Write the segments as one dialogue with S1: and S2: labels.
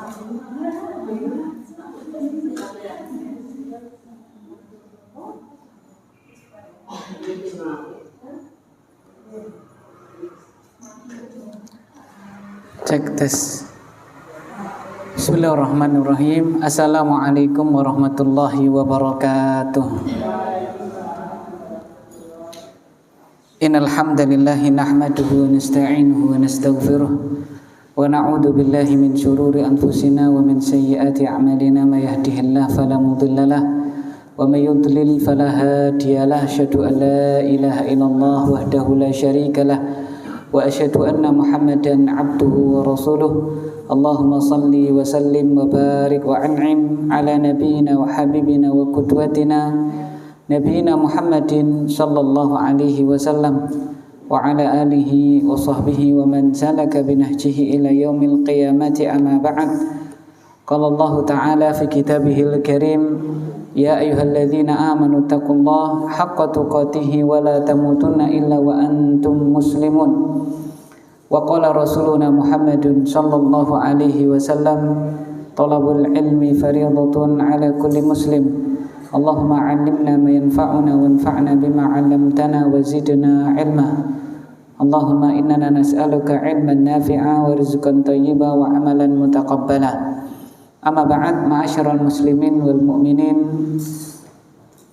S1: Cek tes. Bismillahirrahmanirrahim. Assalamualaikum warahmatullahi wabarakatuh. Innal hamdalillahi nahmaduhu wa nasta'inuhu wa nastaghfiruh wa na'udzu billahi min shururi anfusina wa min sayyiati a'malina may yahdihillahu fala mudilla lahu wa may yudlil fala hadiyalah. Asyhadu an la ilaha illallah wahdahu la syarika lah wa asyhadu anna Muhammadan abduhu wa rasuluh. Allahumma salli wa sallim wa barik wa an'im ala nabiyyina wa habibina wa qudwatina nabiyina Muhammadin sallallahu alaihi wasallam wa ala alihi wa sahbihi wa man salaka binahjihi ila yaumil qiyamati. Amma ba'd. Qala Allah ta'ala fi kitabihil karim, ya ayyuhalladzina amanu taqullaha haqqa tuqatih wa la tamutunna illa wa antum muslimun. Wa qala rasuluna Muhammadun sallallahu alaihi wasallam, talabul ilmi fariidatun ala kulli muslim. Allahumma 'allimna ma yanfa'una wanfa'na bima 'allamtana wa zidna 'ilma. Allahumma innana nas'aluka 'ilman nafi'a wa rizqan thayyiban wa 'amalan mutaqabbala. Amma ba'd, ma'asyiral muslimin wal mu'minin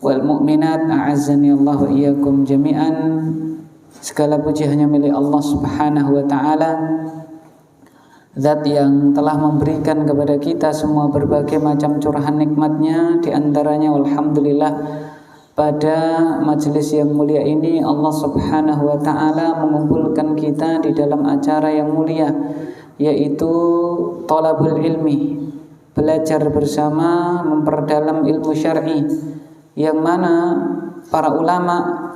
S1: wal mu'minat, a'azzani Allah wa iyyakum jami'an. Segala puji hanya milik Allah Subhanahu wa taala, Zat yang telah memberikan kepada kita semua berbagai macam curahan nikmatnya. Di antaranya alhamdulillah, pada majelis yang mulia ini Allah Subhanahu wa taala mengumpulkan kita di dalam acara yang mulia, yaitu thalabul ilmi, belajar bersama memperdalam ilmu syar'i, yang mana para ulama,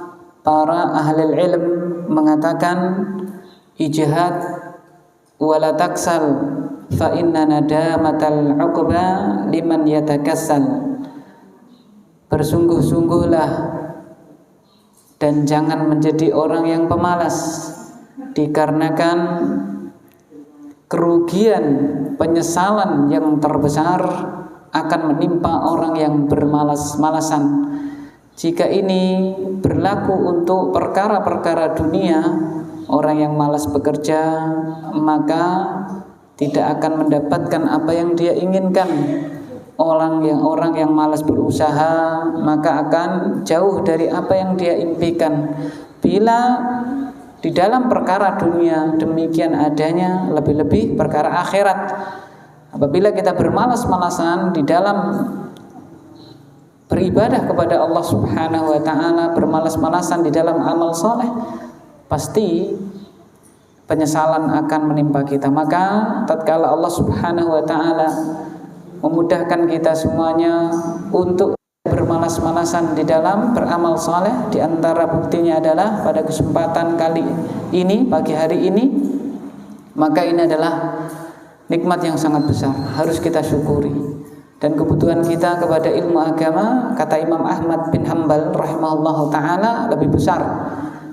S1: para ahli ilm mengatakan ijtihad wala taksal fa inna nadamatal uqba liman yatakassal. Bersungguh-sungguhlah dan jangan menjadi orang yang pemalas, dikarenakan kerugian penyesalan yang terbesar akan menimpa orang yang bermalas-malasan. Jika ini berlaku untuk perkara-perkara dunia, orang yang malas bekerja maka tidak akan mendapatkan apa yang dia inginkan. Orang yang malas berusaha maka akan jauh dari apa yang dia impikan. Bila di dalam perkara dunia demikian adanya, lebih-lebih perkara akhirat. Apabila kita bermalas-malasan di dalam beribadah kepada Allah Subhanahu wa taala, bermalas-malasan di dalam amal soleh, pasti penyesalan akan menimpa kita. Maka tatkala Allah Subhanahu wa taala memudahkan kita semuanya untuk bermalas-malasan di dalam beramal soleh, di antara buktinya adalah pada kesempatan kali ini, pagi hari ini, maka ini adalah nikmat yang sangat besar, harus kita syukuri. Dan kebutuhan kita kepada ilmu agama, kata Imam Ahmad bin Hanbal rahimahullahu ta'ala, lebih besar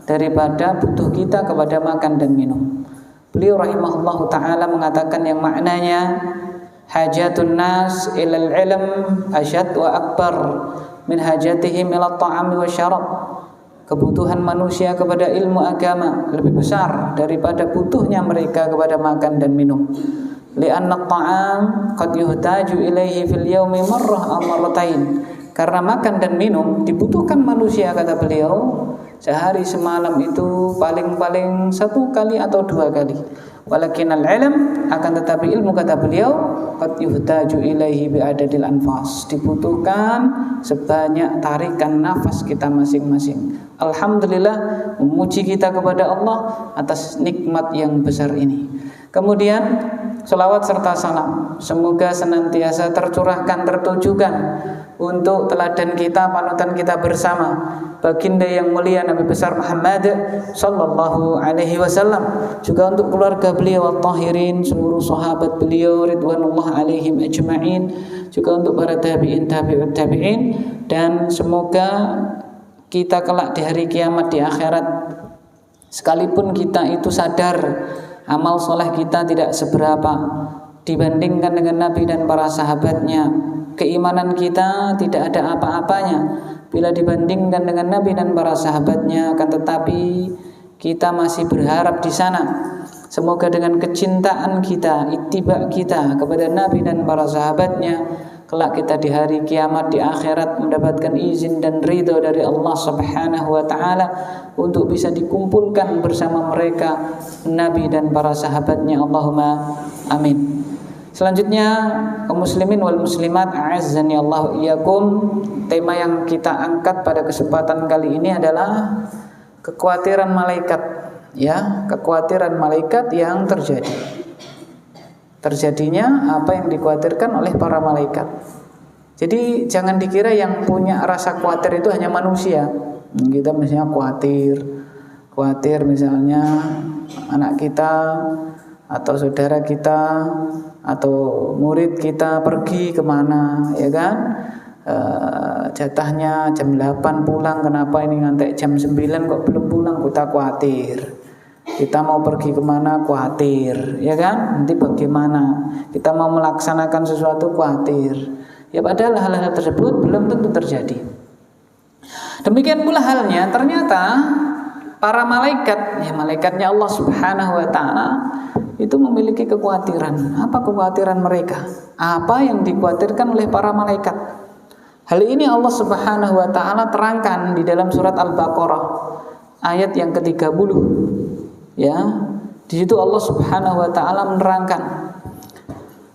S1: daripada butuh kita kepada makan dan minum. Beliau rahimahullahu ta'ala mengatakan yang maknanya hajatun nas ilal ilm asyad wa akbar min hajatihim ila ta'ami wa syarab. Kebutuhan manusia kepada ilmu agama lebih besar daripada butuhnya mereka kepada makan dan minum. Li'anna at-ta'am qad yuhtaju ilaihi fil yaumi marrah aw marratain. Karena makan dan minum dibutuhkan manusia, kata beliau, sehari semalam itu paling-paling 1 kali atau 2 kali. Walakinal ilm, akan tetapi ilmu, kata beliau, qad yuhtaju ilaihi bi'adadil anfas, dibutuhkan sebanyak tarikan nafas kita masing-masing. Alhamdulillah, memuji kita kepada Allah atas nikmat yang besar ini. Kemudian selawat serta salam semoga senantiasa tercurahkan, tertujukan untuk teladan kita, panutan kita bersama, baginda yang mulia Nabi besar Muhammad sallallahu alaihi wasallam, juga untuk keluarga beliau at-tahirin, seluruh sahabat beliau ridwanullah alaihim ajma'in, juga untuk para tabi'in, tabi'ut tabi'in, dan semoga kita kelak di hari kiamat, di akhirat, sekalipun kita itu sadar amal soleh kita tidak seberapa dibandingkan dengan Nabi dan para sahabatnya. Keimanan kita tidak ada apa-apanya bila dibandingkan dengan Nabi dan para sahabatnya, akan tetapi kita masih berharap di sana. Semoga dengan kecintaan kita, ittiba kita kepada Nabi dan para sahabatnya, kelak kita di hari kiamat di akhirat mendapatkan izin dan ridho dari Allah Subhanahu wa taala untuk bisa dikumpulkan bersama mereka, Nabi dan para sahabatnya. Allahumma amin. Selanjutnya, kaum muslimin wal muslimat, a'azzani Allah iyyakum. Tema yang kita angkat pada kesempatan kali ini adalah kekhawatiran malaikat, ya, kekhawatiran malaikat yang terjadinya apa yang dikhawatirkan oleh para malaikat. Jadi jangan dikira yang punya rasa khawatir itu hanya manusia. Kita misalnya khawatir misalnya anak kita atau saudara kita atau murid kita pergi kemana, ya kan? Jatahnya jam 8 pulang, kenapa ini ngantek jam 9 kok belum pulang, kita khawatir. Kita mau pergi kemana, khawatir, ya kan? Nanti bagaimana? Kita mau melaksanakan sesuatu, khawatir. Ya padahal hal-hal tersebut belum tentu terjadi. Demikian pula halnya, ternyata para malaikat, ya malaikatnya Allah Subhanahu wa taala itu memiliki kekhawatiran. Apa kekhawatiran mereka? Apa yang dikhawatirkan oleh para malaikat? Hal ini Allah Subhanahu wa taala terangkan di dalam surat Al-Baqarah ayat yang ke-30. Ya, di situ Allah Subhanahu wa taala menerangkan,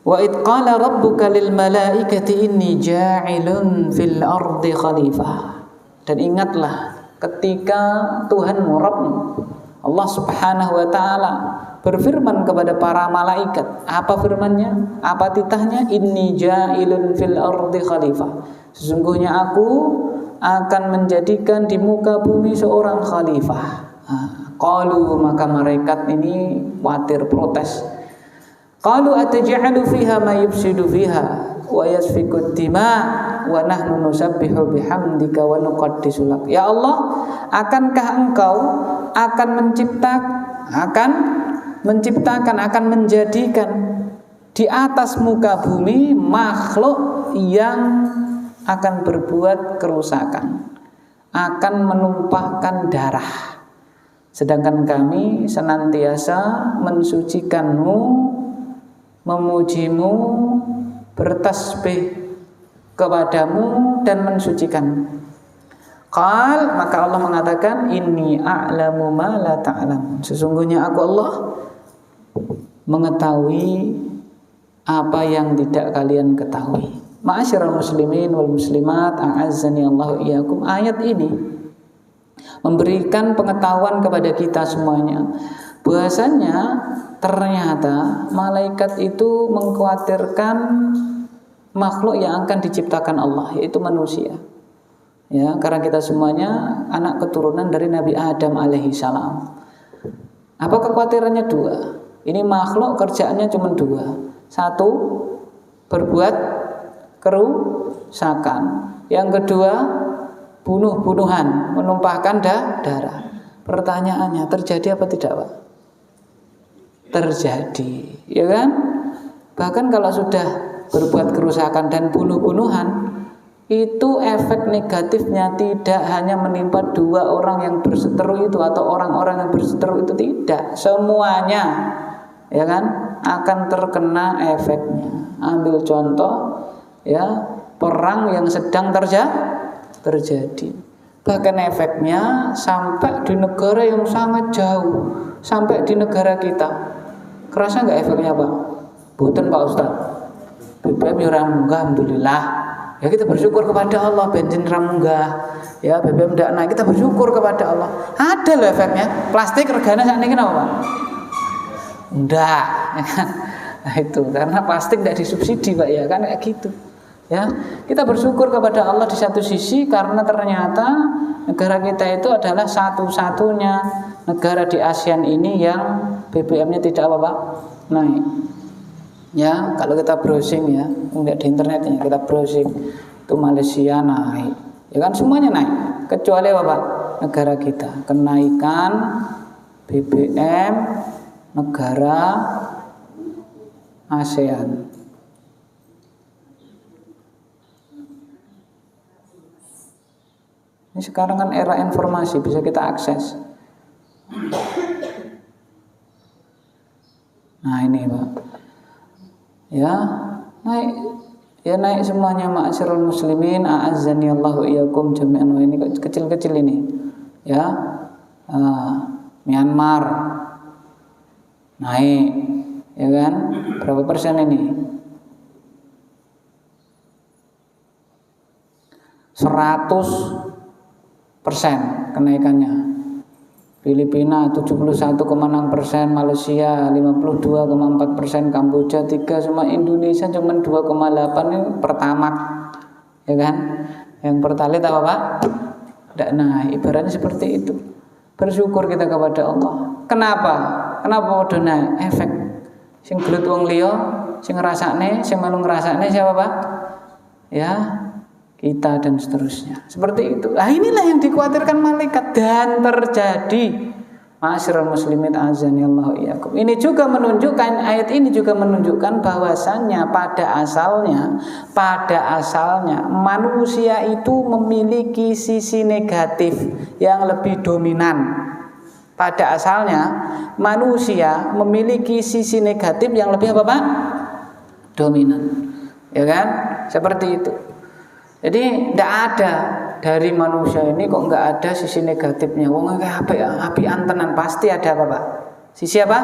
S1: wa id qala rabbuka lil malaikati inni ja'ilun fil ardi khalifah. Dan ingatlah ketika Tuhanmu, Rabbmu, Allah Subhanahu wa taala berfirman kepada para malaikat. Apa firman-Nya? Apa titahnya? Inni ja'ilun fil ardi khalifah. Sesungguhnya aku akan menjadikan di muka bumi seorang khalifah. Qalu, maka malaikat ini khawatir, protes. Qalu ataj'alu fiha ma yufsidu fiha wa yasfiku dima' wa nahnu nusabbihu bihamdika wa nuqaddisu lak. Ya Allah, akankah Engkau akan menciptakan, akan menjadikan di atas muka bumi makhluk yang akan berbuat kerusakan, akan menumpahkan darah, sedangkan kami senantiasa mensucikanmu, memujimu, bertasbih kepadamu dan mensucikanmu. Qal, maka Allah mengatakan, inni a'lamu ma la ta'lamun. Sesungguhnya aku Allah mengetahui apa yang tidak kalian ketahui. Ma'asyiral muslimin wal muslimat, a'azzani Allah iyyakum. Ayat ini memberikan pengetahuan kepada kita semuanya bahwasanya ternyata malaikat itu mengkhawatirkan makhluk yang akan diciptakan Allah, yaitu manusia. Ya, karena kita semuanya anak keturunan dari Nabi Adam alaihi salam. Apa kekhawatirannya? Dua. Ini makhluk kerjaannya cuma dua. Satu, berbuat kerusakan. Yang kedua, bunuh-bunuhan, menumpahkan darah. Pertanyaannya, terjadi apa tidak, Pak? Terjadi, ya kan? Bahkan kalau sudah berbuat kerusakan dan bunuh-bunuhan, itu efek negatifnya tidak hanya menimpa dua orang yang berseteru itu atau orang-orang yang berseteru itu, tidak, semuanya, ya kan, akan terkena efeknya. Ambil contoh, ya, perang yang sedang terjadi, bahkan efeknya sampai di negara yang sangat jauh, sampai di negara kita. Kerasa nggak efeknya, Pak? Boten, Pak Ustadz. BBM ya munggah, alhamdulillah. Ya kita bersyukur kepada Allah, bensin ramunggah, ya BBM tidak naik, kita bersyukur kepada Allah. Ada loh efeknya. Plastik regane saat ini kenapa, Pak? Enggak. Nah itu karena plastik tidak disubsidi, Pak, ya kan, kayak gitu. Ya, kita bersyukur kepada Allah di satu sisi karena ternyata negara kita itu adalah satu-satunya negara di ASEAN ini yang BBM-nya tidak apa, Pak, naik. Ya, kalau kita browsing, ya, enggak di internetnya, kita browsing itu Malaysia naik, ya kan, semuanya naik kecuali apa, Pak? Negara kita kenaikan BBM negara ASEAN. Ini sekarang kan era informasi, bisa kita akses. Nah ini Pak, ya naik semuanya ma'asyiral muslimin, a'azzani Allahu iyyakum jami'an. Ini kecil-kecil ini, ya. Myanmar naik, ya kan? Berapa persen ini? 100% kenaikannya. Filipina 71,6%, Malaysia 52,4%, Kamboja 3%, cuma Indonesia cuma 2,8%. Ini pertamax, ya kan? Yang pertalit apa Pak? Tidak naik. Ibaratnya seperti itu. Bersyukur kita kepada Allah. Kenapa? Kenapa udah naik? Efek. Sing gelut wong liya, sing ngrasakne, sing melu ngrasakne siapa Pak? Ya, kita dan seterusnya. Seperti itu. Nah, inilah yang dikhawatirkan malaikat dan terjadi. Ma'asyiral muslimin azani Allah iyyakum. Ini juga menunjukkan, ayat ini juga menunjukkan bahwasannya pada asalnya manusia itu memiliki sisi negatif yang lebih dominan. Pada asalnya manusia memiliki sisi negatif yang lebih apa Pak? Dominan. Ya kan? Seperti itu. Jadi tidak ada dari manusia ini kok nggak ada sisi negatifnya. Wong api antenan pasti ada apa Pak? Sisi apa?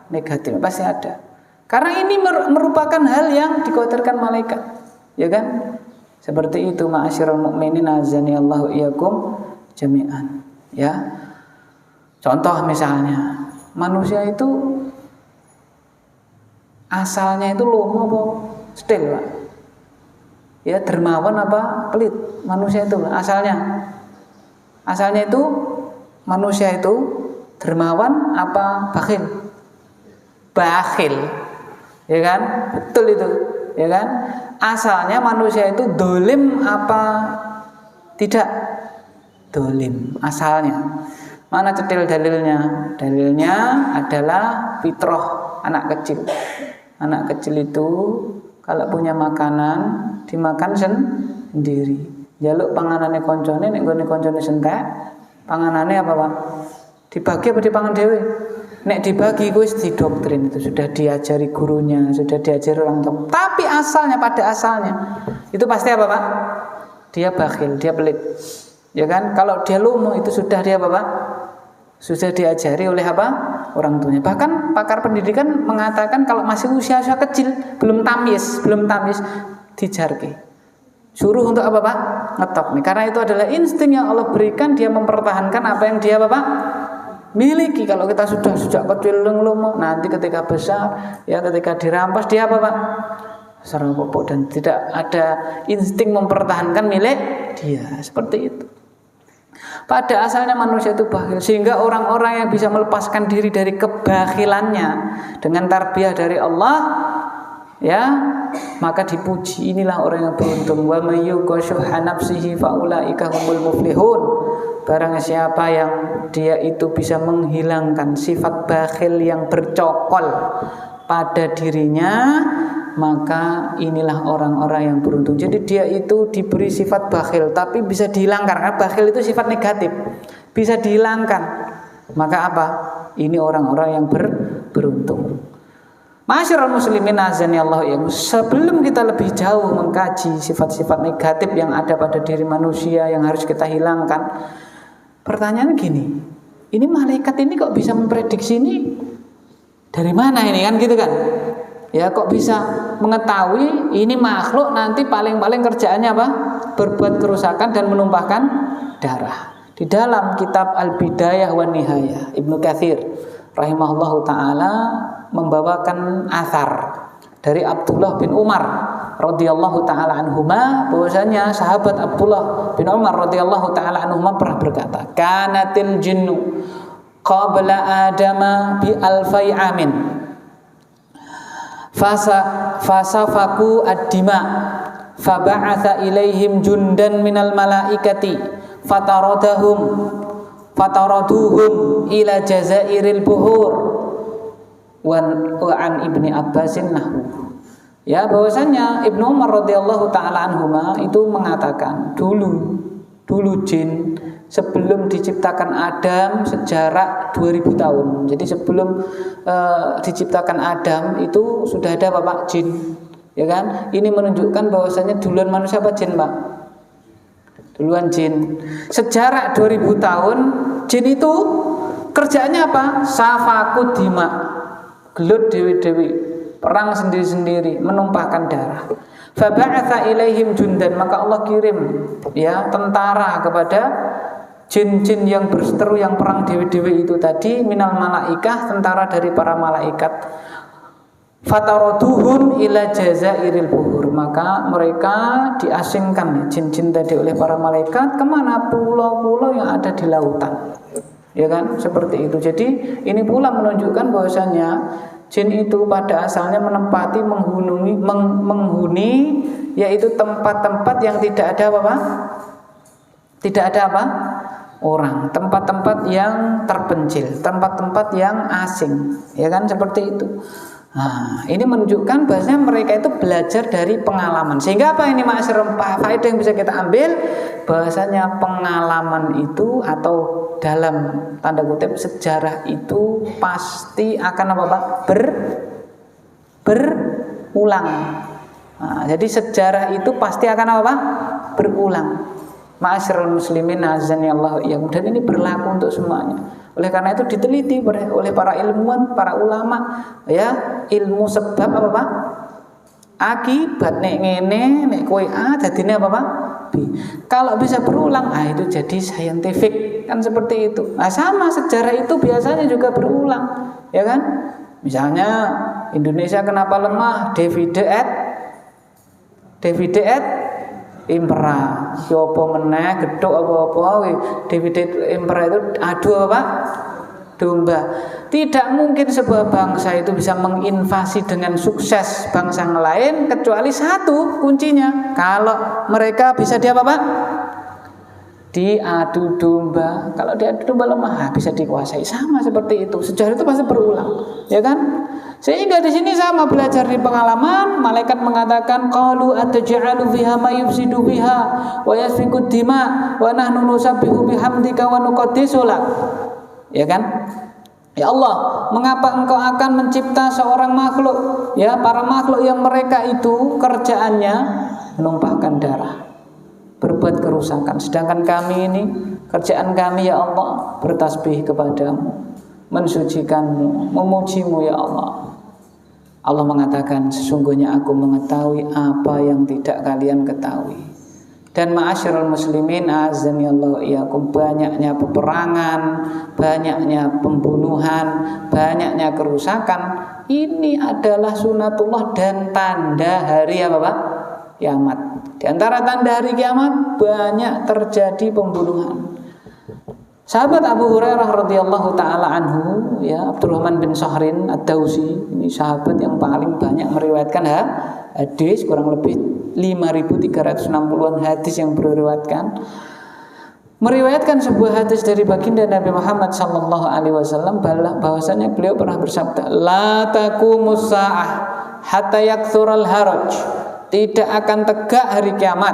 S1: Negatif pasti ada. Karena ini merupakan hal yang dikhawatirkan malaikat, ya kan? Seperti itu ma'asyiral mukminin azani Allahu iyyakum jami'an. Ya. Contoh misalnya, manusia itu asalnya itu lomo apa setil Pak? Ya, dermawan apa pelit? Manusia itu asalnya itu manusia itu dermawan apa bakhil? Bakhil, ya kan? Betul itu, ya kan? Asalnya manusia itu dolim apa tidak? Dolim asalnya. Mana cetil dalilnya? Dalilnya adalah fitrah anak kecil. Anak kecil itu kalau punya makanan dimakan sendiri. Jaluk panganane koncone, nek nggone koncone sentek, panganane apa Pak? Dibagi apa dipangan dhewe? Nek dibagi kuwi didoktrin, itu sudah diajari gurunya, sudah diajari orang tua. Tapi pada asalnya itu pasti apa Pak? Dia bakhil, dia pelit. Ya kan? Kalau dia lumo itu sudah dia apa Pak? Sudah diajari oleh apa? Orang tuanya. Bahkan pakar pendidikan mengatakan kalau masih usia kecil, belum tamyiz, dijarki. Suruh untuk apa Pak? Ngetok nih. Karena itu adalah insting yang Allah berikan, dia mempertahankan apa yang dia apa Pak? Miliki. Kalau kita sudah sejak kecil lumo, nanti ketika besar, ya ketika dirampas dia apa Pak? Serampok dan tidak ada insting mempertahankan milik dia. Seperti itu. Pada asalnya manusia itu bakhil, sehingga orang-orang yang bisa melepaskan diri dari kebakhilannya dengan tarbiyah dari Allah, ya, maka dipuji. Inilah orang yang beruntung. Wa may yuqashuha nafsihi faulaika humul muflihun. Barang siapa yang dia itu bisa menghilangkan sifat bakhil yang bercokol pada dirinya, maka inilah orang-orang yang beruntung. Jadi dia itu diberi sifat bakhil, tapi bisa dihilangkan. Karena bakhil itu sifat negatif, bisa dihilangkan. Maka apa? Ini orang-orang yang beruntung. Ma'asyiral muslimin azani Allah ya. Sebelum kita lebih jauh mengkaji sifat-sifat negatif yang ada pada diri manusia yang harus kita hilangkan, pertanyaan gini, ini malaikat ini kok bisa memprediksi ini dari mana ini kan gitu kan? Ya kok bisa mengetahui ini makhluk nanti paling-paling kerjaannya apa? Berbuat kerusakan dan menumpahkan darah. Di dalam kitab Al-Bidayah wa Nihayah, Ibnu Katsir rahimahullahu taala membawakan athar dari Abdullah bin Umar radhiyallahu taala anhuma, bahwasanya sahabat Abdullah bin Umar radhiyallahu taala anhuma pernah berkata, "Kanatil jinnu qabla adama bi alfai amin. Fasafaku ad-dima faba'atha ilaihim jundan minal malaikati fataraduhum ila jazairil buhur wa an Ibni Abbasin nahwu. Ya, bahwasanya Ibnu Umar radhiyallahu taala anhuma itu mengatakan dulu jin sebelum diciptakan Adam sejarak 2000 tahun. Jadi sebelum diciptakan Adam itu sudah ada Bapak jin. Ya kan? Ini menunjukkan bahwasanya duluan manusia apa jin, Pak? Duluan jin. Sejarak 2000 tahun jin itu kerjaannya apa? Safakud dima. Gelut dewi-dewi, perang sendiri-sendiri, menumpahkan darah. Fa ba'atsa ilaihim jundan, maka Allah kirim ya tentara kepada jin-jin yang berseteru yang perang dewi-dewi itu tadi, minal malaikah, tentara dari para malaikat. Fataraduhum ila jazairil buhur, maka mereka diasingkan jin-jin tadi oleh para malaikat kemana? Pulau-pulau yang ada di lautan. Ya kan, seperti itu. Jadi ini pula menunjukkan bahwasanya jin itu pada asalnya menempati menghuni yaitu tempat-tempat yang tidak ada apa? Tidak ada apa? Orang, tempat-tempat yang terpencil, tempat-tempat yang asing. Ya kan, seperti itu. Nah, ini menunjukkan bahwasanya mereka itu belajar dari pengalaman. Sehingga apa ini ma'asyiral faedah yang bisa kita ambil? Bahwasanya pengalaman itu atau dalam tanda kutip sejarah itu pasti akan apa Pak? Berulang. Nah, jadi sejarah itu pasti akan apa Pak? Berulang. Ma'asyiral muslimin azanillahu iyyakum, dan ini berlaku untuk semuanya. Oleh karena itu diteliti oleh para ilmuwan, para ulama ya, ilmu sebab apa Pak? Akibat nek ngene nek kowe A dadine apa Pak? B. Kalau bisa berulang, itu jadi scientific kan seperti itu. Nah, sama sejarah itu biasanya juga berulang, ya kan? Misalnya Indonesia kenapa lemah? Divide et impera. Siapa meneh gedhok apa-apa divide impera itu adu apa Pak? Domba. Tidak mungkin sebuah bangsa itu bisa menginvasi dengan sukses bangsa yang lain kecuali satu kuncinya. Kalau mereka bisa diapa Pak? Diadu domba. Kalau diadu domba lemah bisa dikuasai. Sama seperti itu. Sejarah itu pasti berulang, ya kan? Sehingga di sini sama belajar di pengalaman. Malaikat mengatakan qalu ataj'alu fiha ma yufsidu biha wa yasfiku dima wa nahnu nusabbihu bihamdika wa nuqaddisu lak. Ya kan? Ya Allah, mengapa engkau akan mencipta seorang makhluk, ya, para makhluk yang mereka itu kerjaannya menumpahkan darah, berbuat kerusakan, sedangkan kami ini kerjaan kami ya Allah bertasbih kepadamu, mensucikanmu, memujimu ya Allah. Allah mengatakan sesungguhnya aku mengetahui apa yang tidak kalian ketahui. Dan ma'asyiral muslimin azanillahu iyyakum, banyaknya peperangan, banyaknya pembunuhan, banyaknya kerusakan, ini adalah sunatullah dan tanda hari apa Pak? Kiamat. Di antara tanda hari kiamat banyak terjadi pembunuhan. Sahabat Abu Hurairah radhiyallahu taala anhu, ya, Abdurrahman bin Sahrin Ad-Dausi, ini sahabat yang paling banyak meriwayatkan hadis, kurang lebih 5.360-an hadis yang meriwayatkan sebuah hadis dari baginda Nabi Muhammad sallallahu alaihi wasallam bahwasanya beliau pernah bersabda, la taqumus saah hatta yakthural haraj, tidak akan tegak hari kiamat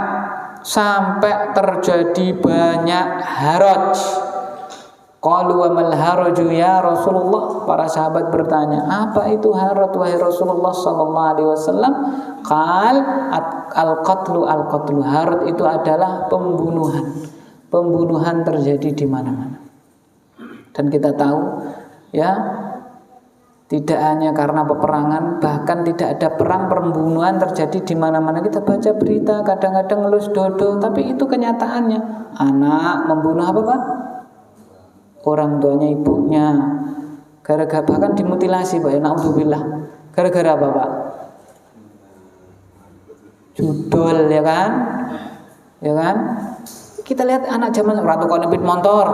S1: sampai terjadi banyak haraj. Qalu wa mal haraju ya Rasulullah, para sahabat bertanya, apa itu haraj wahai Rasulullah sallallahu alaihi wasallam? Qal al-qatlu al-qatlu, haraj itu adalah pembunuhan terjadi di mana-mana. Dan kita tahu ya, tidak hanya karena peperangan, bahkan tidak ada perang, pembunuhan terjadi di mana-mana. Kita baca berita kadang-kadang ngelus dodo, tapi itu kenyataannya. Anak membunuh apa Pak? Orang tuanya, ibunya, gara-gara bahkan dimutilasi Pak, naudzubillah. Gara-gara apa Pak? Judul, ya kan? Ya kan? Kita lihat anak zaman ratu kok nepit motor,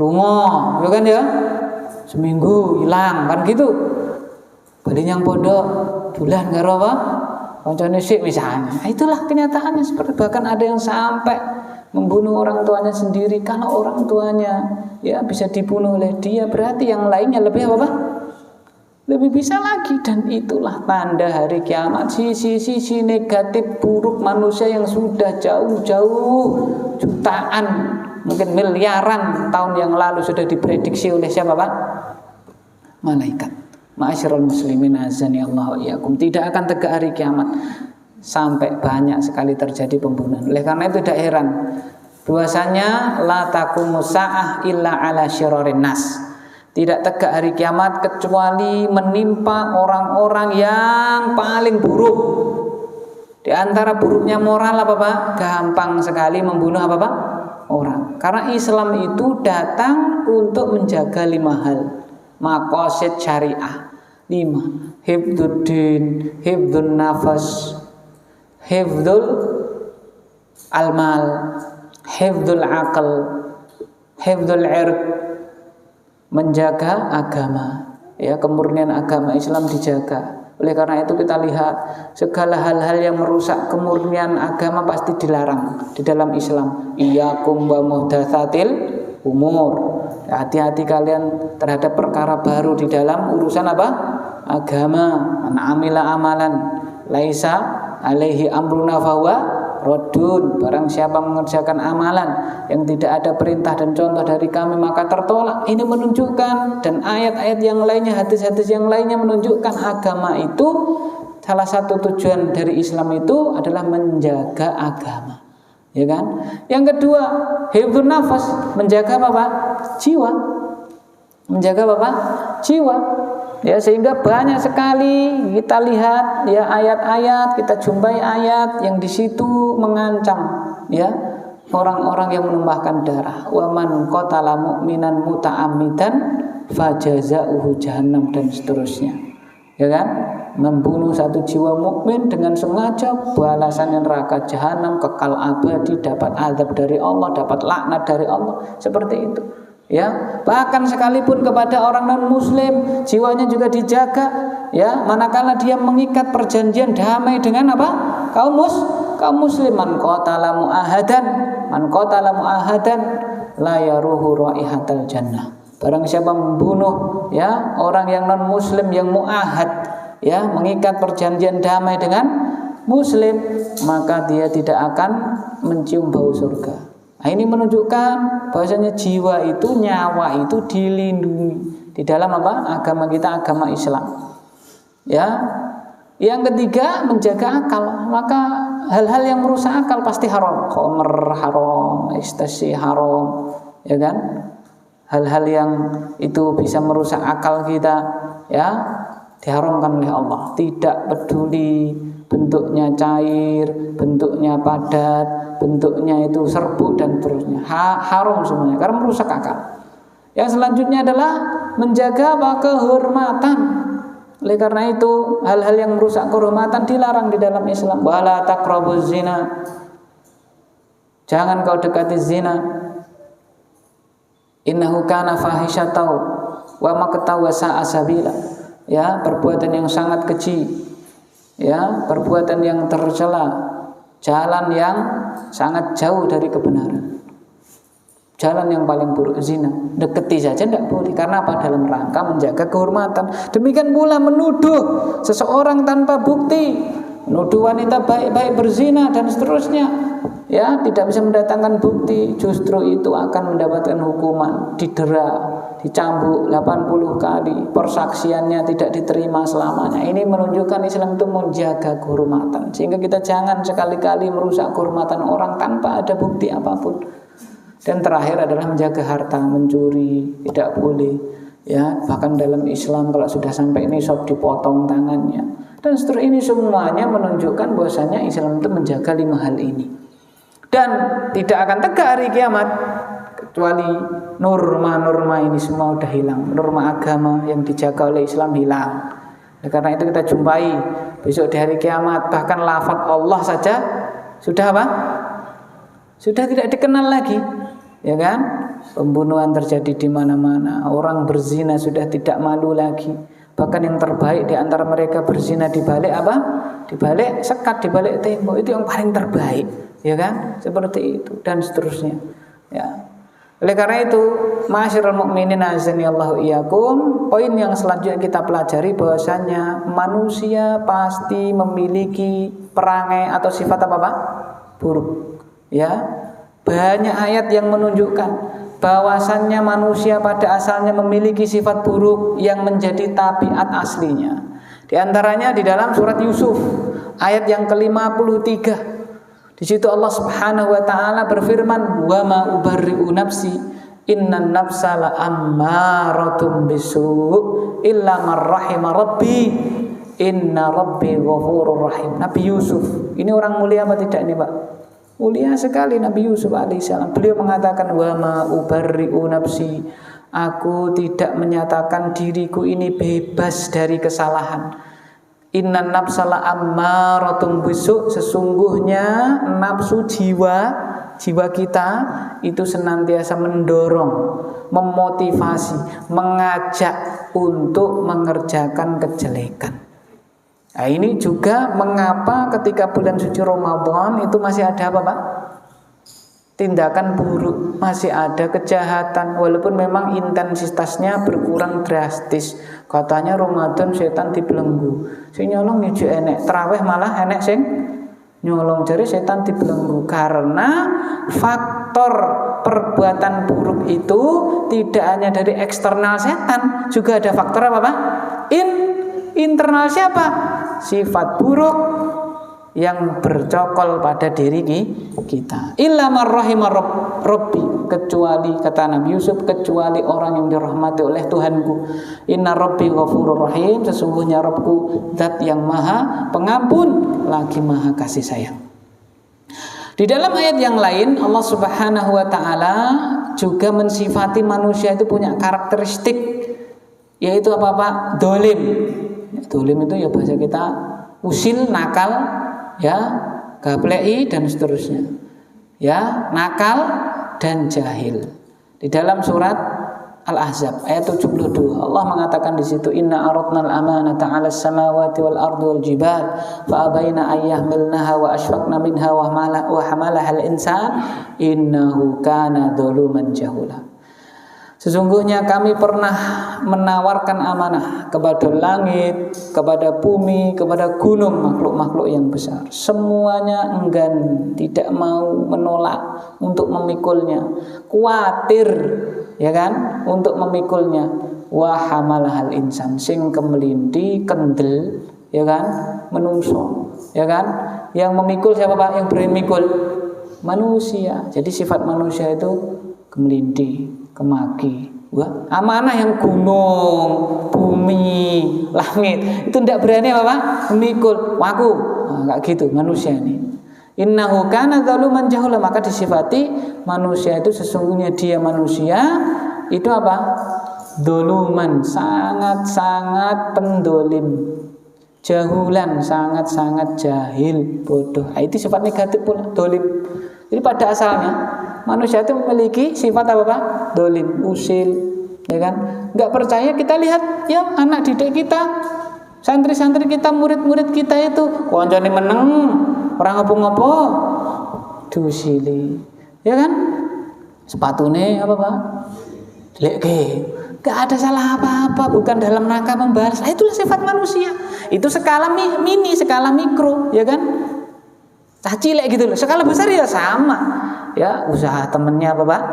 S1: lungo, ya kan ya? Seminggu hilang, kan gitu. Bali yang pondok bulan karo apa? Kancane sik misalnya. Itulah kenyataannya, seperti bahkan ada yang sampai membunuh orang tuanya sendiri. Kalau orang tuanya ya bisa dibunuh oleh dia, berarti yang lainnya lebih apa? lebih bisa lagi. Dan itulah tanda hari kiamat. Sisi negatif buruk manusia yang sudah jauh-jauh jutaan, mungkin miliaran tahun yang lalu sudah diprediksi oleh siapa Pak? Malaikat. Ma'asyiral muslimin azani Allah wa iyyakum. Tidak akan tegak hari kiamat sampai banyak sekali terjadi pembunuhan. Oleh karena itu tidak heran bahwasanya la taqumus sa'ah illa ala syirarin nas. Tidak tegak hari kiamat kecuali menimpa orang-orang yang paling buruk. Di antara buruknya moral apa Pak? Gampang sekali membunuh apa Pak? Orang. Karena Islam itu datang untuk menjaga 5 hal. Maqasid syariah 5. Hifdzuddin, hifdzun nafas, hifdzul almal, hifdzul aql, hifdzul ird, menjaga agama, ya, kemurnian agama Islam dijaga. Oleh karena itu kita lihat segala hal-hal yang merusak kemurnian agama pasti dilarang di dalam Islam. Iyyakum wa muhdatsatil umur. Hati-hati kalian terhadap perkara baru di dalam urusan apa? Agama. Man amila amalan laisa alaihi amruna fahuwa raddun. Barang siapa mengerjakan amalan yang tidak ada perintah dan contoh dari kami maka tertolak. Ini menunjukkan, dan ayat-ayat yang lainnya, hadis-hadis yang lainnya menunjukkan agama itu, salah satu tujuan dari Islam itu adalah menjaga agama, ya kan? Yang kedua, hifdzun nafas, menjaga apa Pak? Jiwa. Menjaga apa Pak? Jiwa. Ya, sehingga banyak sekali kita lihat ya ayat-ayat, kita jumpai ayat yang di situ mengancam ya orang-orang yang menumpahkan darah. Wa man qatala mu'minan muta'ammidan fajazaohu jahannam, dan seterusnya. Ya kan? Membunuh satu jiwa mukmin dengan sengaja, balasannya neraka jahanam, kekal abadi, dapat azab dari Allah, dapat laknat dari Allah, seperti itu. Ya, bahkan sekalipun kepada orang non muslim jiwanya juga dijaga, ya, manakala dia mengikat perjanjian damai dengan apa? kaum muslim. Man qatala mu'ahadan la yaruhu raihatal jannah. Barang siapa membunuh ya orang yang non muslim yang mu'ahad, ya, mengikat perjanjian damai dengan muslim, maka dia tidak akan mencium bau surga. Nah, ini menunjukkan bahwasanya jiwa itu, nyawa itu dilindungi di dalam apa? Agama kita, agama Islam. Ya. Yang ketiga, menjaga akal. Maka hal-hal yang merusak akal pasti haram. Khamr haram, ekstasi haram, ya kan? Hal-hal yang itu bisa merusak akal kita, ya, diharamkan oleh Allah. Tidak peduli bentuknya cair, bentuknya padat, bentuknya itu serbuk dan seterusnya, haram semuanya karena merusak akal. Yang selanjutnya adalah menjaga kehormatan. Oleh karena itu hal-hal yang merusak kehormatan dilarang di dalam Islam. Wala taqrabuz zina, jangan kau dekati zina. Innahu kana fahisyatan wa maqta wa sa'a sabila. Ya, perbuatan yang sangat keji, ya, perbuatan yang tercela, jalan yang sangat jauh dari kebenaran, jalan yang paling buruk, zina. Deketi saja tidak boleh. Karena apa? Dalam rangka menjaga kehormatan. Demikian pula menuduh seseorang tanpa bukti, menuduh wanita baik-baik berzina dan seterusnya, ya, tidak bisa mendatangkan bukti, justru itu akan mendapatkan hukuman, didera, dicambuk 80 kali, persaksiannya tidak diterima selamanya. Ini menunjukkan Islam itu menjaga kehormatan, sehingga kita jangan sekali-kali merusak kehormatan orang tanpa ada bukti apapun. Dan terakhir adalah menjaga harta, mencuri tidak boleh, ya, bahkan dalam Islam kalau sudah sampai nisab dipotong tangannya, dan seterusnya. Ini semuanya menunjukkan bahwasanya Islam itu menjaga 5 hal ini. Dan tidak akan tegak hari kiamat kecuali norma-norma ini semua sudah hilang. Norma agama yang dijaga oleh Islam hilang. Karena itu kita jumpai besok di hari kiamat, bahkan lafaz Allah saja sudah apa? Sudah tidak dikenal lagi, ya kan? Pembunuhan terjadi di mana-mana, orang berzina sudah tidak malu lagi. Bahkan yang terbaik di antara mereka berzina di balik apa? Di balik sekat, di balik tembok, itu yang paling terbaik, ya kan? Seperti itu dan seterusnya. Ya. Oleh karena itu, ma'asyiral mukminin azanillahu iyyakum, poin yang selanjutnya kita pelajari bahwasanya manusia pasti memiliki perangai atau sifat apa Pak? Buruk. Ya. Banyak ayat yang menunjukkan bahwasannya manusia pada asalnya memiliki sifat buruk yang menjadi tabiat aslinya. Di antaranya di dalam surat Yusuf ayat yang ke-53. Di situ Allah Subhanahu wa taala berfirman, "Wa ma ubarri'u nafsi, innan nafsa la ammaratun bisu' illa man rahima rabbi, inna rabbi ghafurur rahim." Nabi Yusuf, ini orang mulia apa tidak ini, Pak? Mulia sekali Nabi Yusuf alaihissalam. Beliau mengatakan, "Wa ma ubarri'u nafsi." Aku tidak menyatakan diriku ini bebas dari kesalahan. Innan nafsala ammaratun bisu', sesungguhnya nafsu jiwa kita itu senantiasa mendorong, memotivasi, mengajak untuk mengerjakan kejelekan. Nah, ini juga mengapa ketika bulan suci Ramadan itu masih ada apa Pak? Tindakan buruk, masih ada kejahatan, walaupun memang intensitasnya berkurang drastis. Katanya Ramadan setan dibelenggu, sing nyolong nyujuk enek, tarawih malah enek sing nyolong, jadi setan dibelenggu. Karena faktor perbuatan buruk itu tidak hanya dari eksternal setan, juga ada faktor apa Pak? Internal siapa? Sifat buruk yang bercokol pada diri kita. Illa marrahimar rabbi, kecuali kata Nabi Yusuf, kecuali orang yang dirahmati oleh Tuhanku. Inna rabbi ghafurur rahim, sesungguhnya Rabbku zat yang maha pengampun lagi maha kasih sayang. Di dalam ayat yang lain Allah Subhanahu wa taala juga mensifati manusia itu punya karakteristik, yaitu apa Pak? Dolim. Dolim itu ya bahasa kita usil, nakal, ya, gaplei dan seterusnya. Ya, nakal dan jahil. Di dalam surat Al-Ahzab ayat 72 Allah mengatakan di situ, inna aradnal amanata 'alas samawati wal ardi wal jibal fa abaina ayyahmilnaha wa ashfaqna minha wa hamalaha al-insan innahu kana dzaluman jahula. Sesungguhnya kami pernah menawarkan amanah kepada langit, kepada bumi, kepada gunung, makhluk-makhluk yang besar. Semuanya enggan, tidak mau, menolak untuk memikulnya, khawatir, ya kan, untuk memikulnya. Wa hamalahal insan, sing kemelindi, kendel, ya kan, menungso, ya kan. Yang memikul siapa Pak? Yang bermikul manusia. Jadi sifat manusia itu kemelindi, kemaki. Wah, amanah yang gunung, bumi, langit itu tidak berani apa Pak? Memikul. Waku, enggak gitu manusia ini. Innahu kana dzaluman jahula, maka disifati manusia itu sesungguhnya dia manusia itu apa? Doluman, sangat-sangat pendolim. Jahulan, sangat-sangat jahil, bodoh. Itu sifat negatif pula, dolim. Jadi pada asalnya manusia itu memiliki sifat apa Pak? Dolim, usil, ya kan? Nggak percaya, kita lihat ya anak didik kita, santri-santri kita, murid-murid kita itu koncone meneng, orang ngopo-ngopo diusili, ya kan? Sepatune apa Pak? Dileke. Nggak ada salah apa-apa, bukan dalam rangka membalas. Itulah sifat manusia. Itu skala mini, skala mikro, ya kan? Cilik gitu loh. Skala besar ya sama. Ya, usaha temennya apa Pak?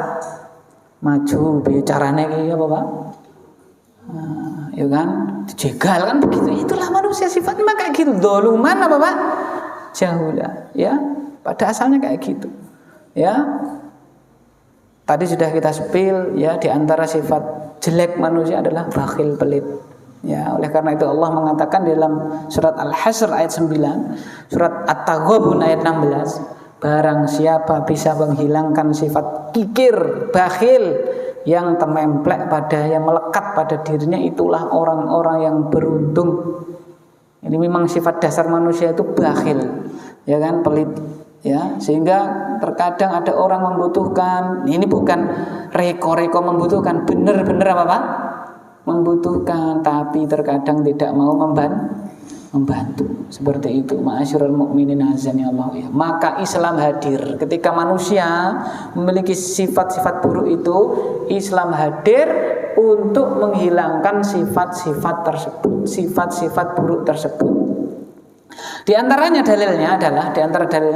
S1: Maju, bicaranya kayak apa Pak? Nah, ya kan? Dijegal kan begitu. Itulah manusia sifatnya kayak gitu. Doluman apa Pak? Jahula. Ya, pada asalnya kayak gitu. Ya. Tadi sudah kita sepil ya, di antara sifat jelek manusia adalah bakhil, pelit. Ya, oleh karena itu Allah mengatakan dalam surat Al-Hasr ayat 9, surat At-Taghabun ayat 16, barang siapa bisa menghilangkan sifat kikir, bakhil yang tememplek pada, yang melekat pada dirinya, itulah orang-orang yang beruntung. Ini memang sifat dasar manusia itu bakhil, ya kan, pelit. Ya, sehingga terkadang ada orang membutuhkan, ini bukan reko-reko membutuhkan, benar-benar apa Pak? Membutuhkan, tapi terkadang tidak mau membantu. Seperti itu, ma'asyiral mukminin azani Allah ya. Maka Islam hadir ketika manusia memiliki sifat-sifat buruk itu, Islam hadir untuk menghilangkan sifat-sifat tersebut, sifat-sifat buruk tersebut. Di antara dalilnya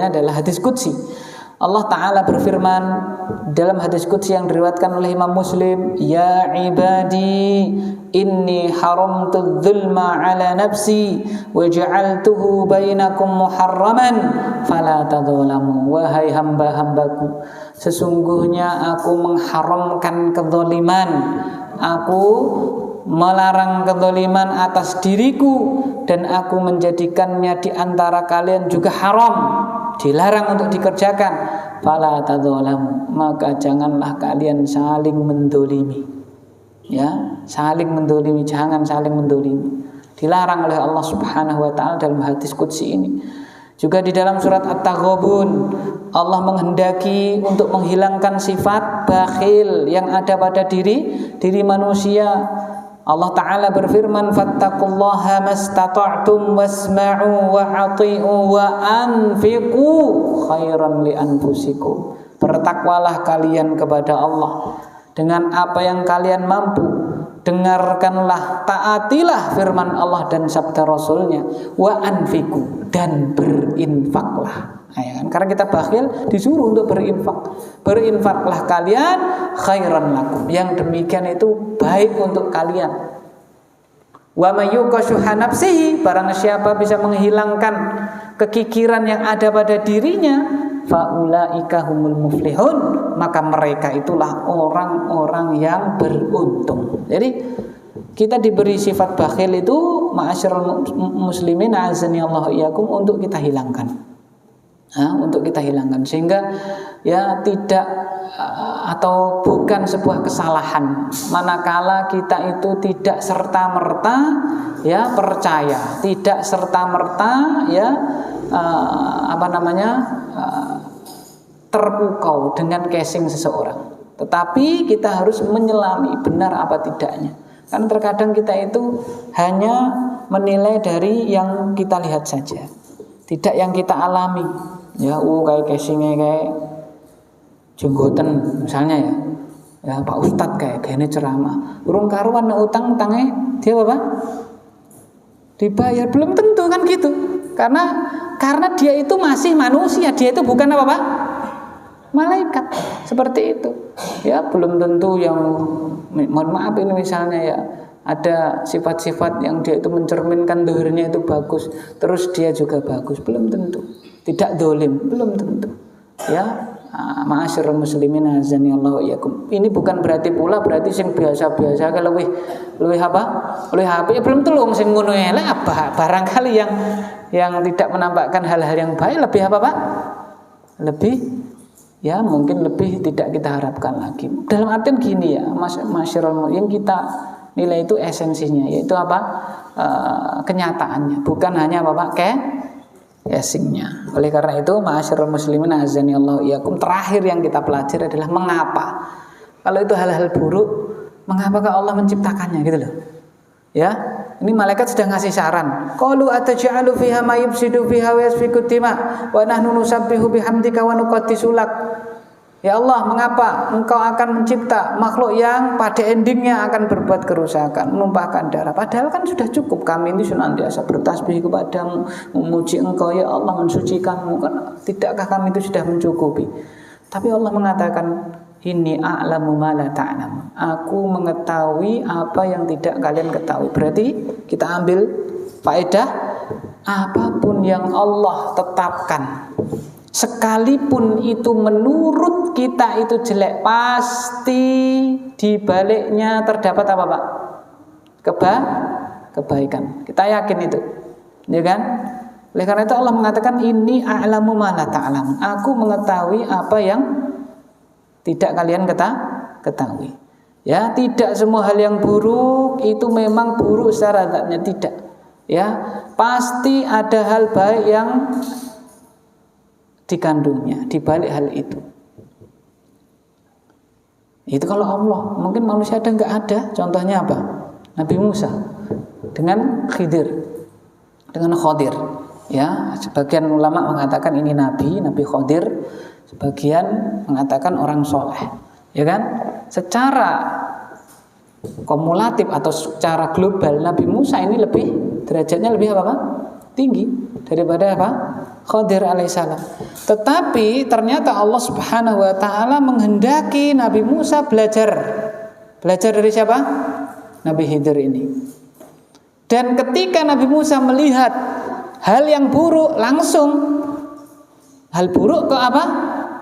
S1: adalah hadis qudsi. Allah Ta'ala berfirman dalam hadis qudsi yang diriwayatkan oleh Imam Muslim, "Ya ibadi, inni haramtu dzulma ala nafsi wa ja'altuhu bainakum muharraman fala tadzalamu." Wahai hamba-hambaku, sesungguhnya aku mengharamkan kezaliman, aku melarang kezaliman atas diriku, dan aku menjadikannya di antara kalian juga haram, dilarang untuk dikerjakan. Fala tadzalamu, maka janganlah kalian saling mendolimi. Ya, saling mendolimi, jangan saling mendolimi. Dilarang oleh Allah Subhanahu wa taala dalam hadis qudsi ini. Juga di dalam surat At-Taghabun, Allah menghendaki untuk menghilangkan sifat bakhil yang ada pada diri manusia. Allah Ta'ala berfirman, fattaqullaha mastata'tum wasma'u wa ati'u wa anfiqu khairan li anfusikum. Bertakwalah kalian kepada Allah dengan apa yang kalian mampu. Dengarkanlah, taatilah firman Allah dan sabda Rasulnya. Wa anfiqu, dan berinfaklah. Ya kan? Karena kita bakhil, disuruh untuk berinfak. Berinfaklah kalian khairan lakum, yang demikian itu baik untuk kalian. Wa may yuqashuha nafsihi, barang siapa bisa menghilangkan kekikiran yang ada pada dirinya, faulaika humul muflihun, maka mereka itulah orang-orang yang beruntung. Jadi kita diberi sifat bakhil itu, ma'asyiral muslimin azani Allah iyyakum, untuk kita hilangkan. Untuk kita hilangkan, sehingga ya tidak atau bukan sebuah kesalahan manakala kita itu tidak serta-merta ya percaya, tidak serta-merta ya terpukau dengan casing seseorang, tetapi kita harus menyelami benar apa tidaknya. Karena terkadang kita itu hanya menilai dari yang kita lihat saja, tidak yang kita alami. Ya, kayak casingnya kayak jenggoten misalnya ya Pak Ustadz kayak gini ceramah, urung karuan utangnya dia apa? Dibayar, belum tentu kan gitu. Karena dia itu masih manusia, dia itu bukan apa Pak? Malaikat. Seperti itu. Ya, belum tentu yang mohon maaf ini misalnya ya, ada sifat-sifat yang dia itu mencerminkan dohirnya itu bagus, terus dia juga bagus, belum tentu. Tidak dolim, belum tentu. Ya, ma'asyiral muslimin azani Allah iyyakum. Ini bukan berarti sing biasa-biasa kalau luwih apa? Luwih apik ya belum telung sing ngono elek apa? Barangkali yang tidak menampakkan hal-hal yang baik lebih apa, Pak? Lebih ya mungkin lebih tidak kita harapkan lagi. Dalam artian gini ya, ma'asyiral yang kita nilai itu esensinya, yaitu apa? Kenyataannya, bukan hanya apa, Pak? Casingnya. Oleh karena itu, ma'asyiral muslimin azani Allah iyyakum, terakhir yang kita pelajari adalah mengapa. Kalau itu hal-hal buruk, mengapakah Allah menciptakannya gitu loh. Ya, ini malaikat sudah ngasih saran. Qalu ataj'alu fiha ma yufsidu fiha wa yasfiku dima wa nahnu nusabbihu bihamdika wa nuqaddisu lak. Ya Allah, mengapa Engkau akan mencipta makhluk yang pada endingnya akan berbuat kerusakan, menumpahkan darah? Padahal kan sudah cukup, kami ini senantiasa bertasbih kepadamu, memuji Engkau ya Allah, mensucikanmu. Kan tidakkah kami itu sudah mencukupi? Tapi Allah mengatakan, inni a'lamu ma la ta'lamu. Aku mengetahui apa yang tidak kalian ketahui. Berarti kita ambil faedah, apapun yang Allah tetapkan, sekalipun itu menurut kita itu jelek, pasti di baliknya terdapat apa Pak? Kebaikan. Kita yakin itu, ya kan? Oleh karena itu Allah mengatakan ini a'lamu ma la ta'lamun. Aku mengetahui apa yang tidak kalian ketahui. Ya, tidak semua hal yang buruk itu memang buruk secara zatnya, tidak. Ya, pasti ada hal baik yang dikandungnya, dibalik hal itu. Itu kalau Allah, mungkin manusia ada nggak ada. Contohnya apa? Nabi Musa dengan Khidir. dengan Khadir. Ya, sebagian ulama mengatakan ini Nabi Khadir, sebagian mengatakan orang soleh. Ya kan? Secara kumulatif atau secara global Nabi Musa ini derajatnya lebih apa? Tinggi daripada apa? Khadir alaihissalam. Tetapi ternyata Allah Subhanahu wa taala menghendaki Nabi Musa belajar dari siapa? Nabi Khidir ini. Dan ketika Nabi Musa melihat hal yang buruk, langsung hal buruk kok apa?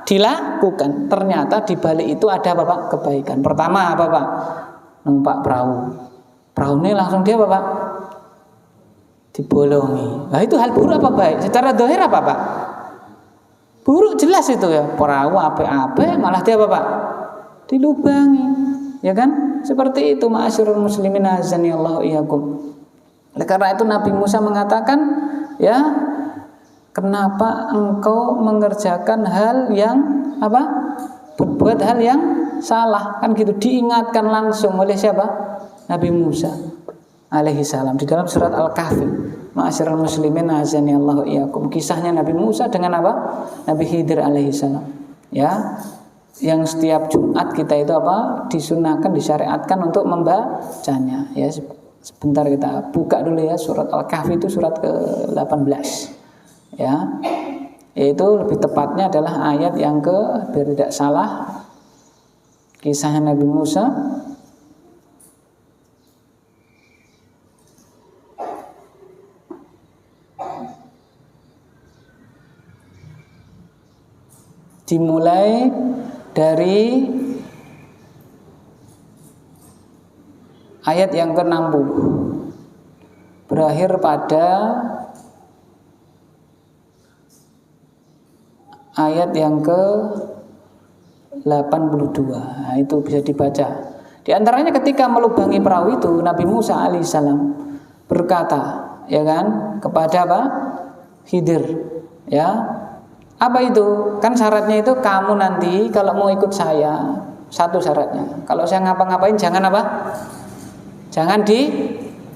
S1: Dilakukan. Ternyata di balik itu ada apa, Pak? Kebaikan. Pertama apa, Pak? Numpak perahu. Perahu ini langsung dia apa, Pak? Dibolongi. Nah, itu hal buruk apa baik? Secara zahir apa, Pak? Buruk jelas itu ya. Perahu ape-ape malah dia apa, Pak? Dilubangi. Ya kan? Seperti itu ma'asyiral muslimin azani Allah iyyakum. Oleh karena itu Nabi Musa mengatakan, ya, kenapa engkau mengerjakan hal yang apa? Berbuat hal yang salah, kan gitu. Diingatkan langsung oleh siapa? Nabi Musa alaihi salam di dalam surat Al-Kahfi. Ma'asyiral muslimin azani Allah iyyakum. Kisahnya Nabi Musa dengan apa? Nabi Khidir alaihi salam. Ya. Yang setiap Jumat kita itu apa? Disunahkan, disyariatkan untuk membacanya. Ya, sebentar kita buka dulu ya surat Al-Kahfi itu surat ke-18. Ya. Yaitu lebih tepatnya adalah ayat yang biar tidak salah, kisahnya Nabi Musa dimulai dari ayat yang ke-60 berakhir pada ayat yang ke-82. Nah, itu bisa dibaca. Di antaranya ketika melubangi perahu itu Nabi Musa alaihissalam berkata, ya kan, kepada apa? Khidir, ya. Apa itu? Kan syaratnya itu kamu nanti kalau mau ikut saya, satu syaratnya. Kalau saya ngapa-ngapain jangan apa? Jangan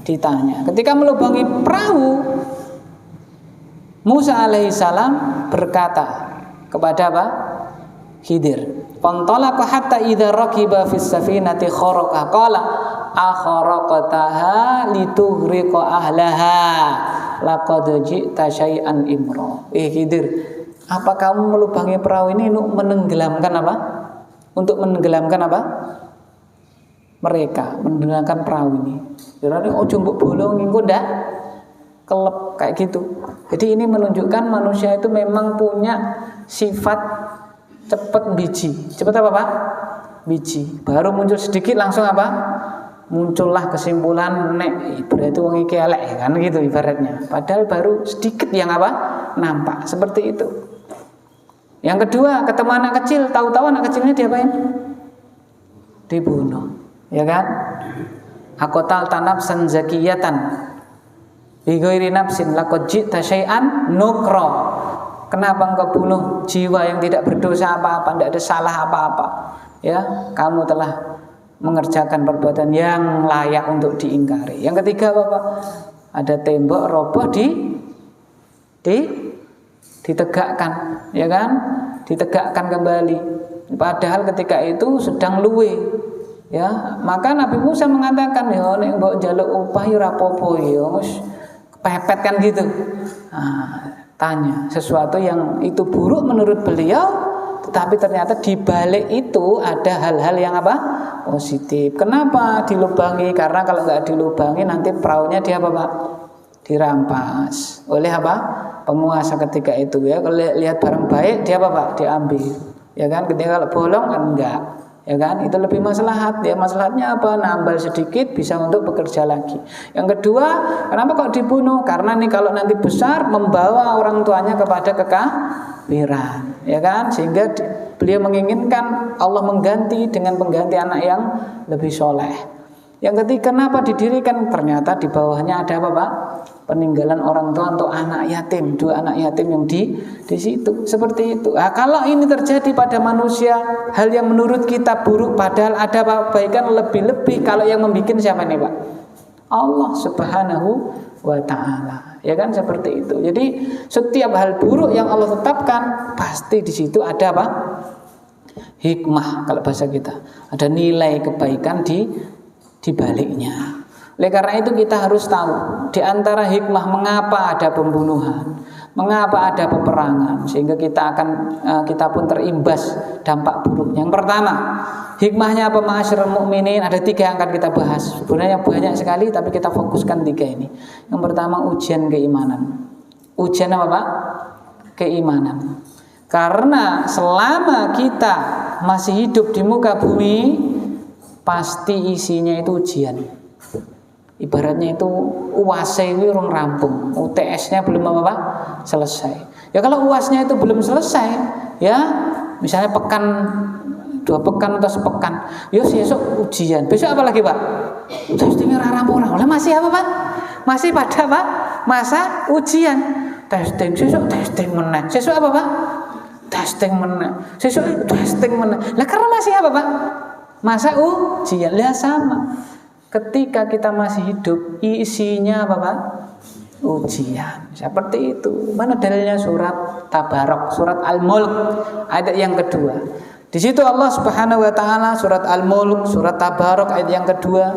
S1: ditanya. Ketika melubangi perahu, Musa alaihissalam berkata kepada apa? Khidir. Fantalaqa hatta idza raqiba fis safinati kharaqa qala akharaqtaha litughriqa ahlaha laqad ji'ta syai'an imra. Khidir, apa kamu melubangi perahu ini untuk menenggelamkan apa? Untuk menenggelamkan apa? Mereka, menenggelamkan perahu ini. Jadi ojo mbok bolongi engko ndak kelep kayak gitu. Jadi ini menunjukkan manusia itu memang punya sifat cepat biji. Cepat apa, Pak? Biji. Baru muncul sedikit langsung apa? Muncullah kesimpulan nek berarti wong iki elek kan gitu ibaratnya. Padahal baru sedikit yang apa? Nampak seperti itu. Yang kedua, ketemu anak kecil, tahu-tahu anak kecilnya diapain? Dibunuh, ya kan? Aqtal tanafsan zakiyatan bi ghairi nafsin laqad ji'ta syai'an nukra. Kenapa engkau bunuh jiwa yang tidak berdosa apa-apa, tidak ada salah apa-apa? Ya, kamu telah mengerjakan perbuatan yang layak untuk diingkari. Yang ketiga apa, Pak? Ada tembok roboh ditegakkan, ya kan? Ditegakkan kembali. Padahal ketika itu sedang luwe, ya. Maka Nabi Musa mengatakan, ya nek mbok njaluk upah ya ora apa-apa ya, wis kepepet kan gitu. Nah, tanya sesuatu yang itu buruk menurut beliau, tetapi ternyata di balik itu ada hal-hal yang apa? Positif. Kenapa dilubangi? Karena kalau nggak dilubangi nanti perahunya dia apa, Pak? Dirampas oleh apa? Penguasa ketika itu, ya. Kalau lihat barang baik dia apa, Pak? Diambil, ya kan? Ketika kalau bolong kan enggak, ya kan? Itu lebih maslahat. Ya, maslahatnya apa? Nambal sedikit bisa untuk bekerja lagi. Yang kedua, kenapa kok dibunuh? Karena nih kalau nanti besar membawa orang tuanya kepada kekafiran, ya kan? Sehingga beliau menginginkan Allah mengganti dengan pengganti anak yang lebih soleh. Yang ketiga, kenapa didirikan? Ternyata di bawahnya ada apa, Pak? Peninggalan orang tua untuk anak yatim, 2 anak yatim yang di situ. Seperti itu. Nah, kalau ini terjadi pada manusia, hal yang menurut kita buruk padahal ada kebaikan lebih-lebih, kalau yang membuat siapa nih, Pak? Allah Subhanahu wa ta'ala. Ya kan seperti itu. Jadi setiap hal buruk yang Allah tetapkan pasti di situ ada apa? Hikmah kalau bahasa kita. Ada nilai kebaikan di baliknya. Oleh karena itu kita harus tahu di antara hikmah mengapa ada pembunuhan, mengapa ada peperangan, sehingga kita pun terimbas dampak buruknya. Yang pertama, hikmahnya apa ma'asyiral mukminin? Ada 3 yang akan kita bahas. Sebenarnya banyak sekali tapi kita fokuskan 3 ini. Yang pertama ujian keimanan. Ujian apa, Pak? Keimanan. Karena selama kita masih hidup di muka bumi pasti isinya itu ujian. Ibaratnya itu UAS-nya itu urung rampung, UTS-nya belum apa selesai. Ya kalau UAS-nya itu belum selesai, ya misalnya pekan, 2 pekan atau sepekan, ya besok ujian. Besok apa lagi, Pak? Testingnya rampung. Oleh masih apa, Pak? Masih pada apa? Masa ujian. Testing, besok testing meneh. Besok apa, Pak? Testing meneh. Besok testing meneh. Lah karena masih apa, Pak? Masa ujian. Lah sama. Ketika kita masih hidup, isinya apa, Pak? Ujian. Seperti itu. Mana dalilnya? Surat Tabarok, surat Al-Mulk, ayat yang kedua. Di situ Allah Subhanahu wa taala, surat Al-Mulk, surat Tabarok ayat yang kedua,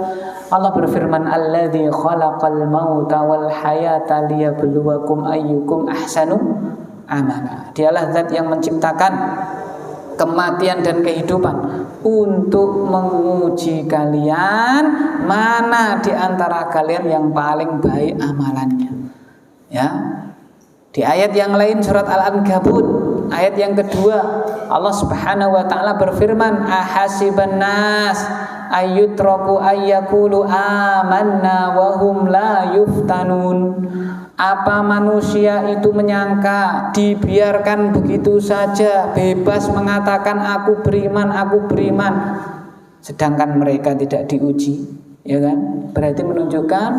S1: Allah berfirman, "Alladzi khalaqal mauta wal hayata liyabluwakum ayyukum ahsanu amala." Dialah zat yang menciptakan kematian dan kehidupan untuk menguji kalian mana di antara kalian yang paling baik amalannya. Ya. Di ayat yang lain surat Al-Ankabut ayat yang kedua Allah Subhanahu wa taala berfirman, "Ahasiban nas ayyutraku ayyakulu amanna wa hum la yuftanun." Apa manusia itu menyangka dibiarkan begitu saja bebas mengatakan aku beriman, sedangkan mereka tidak diuji, ya kan? Berarti menunjukkan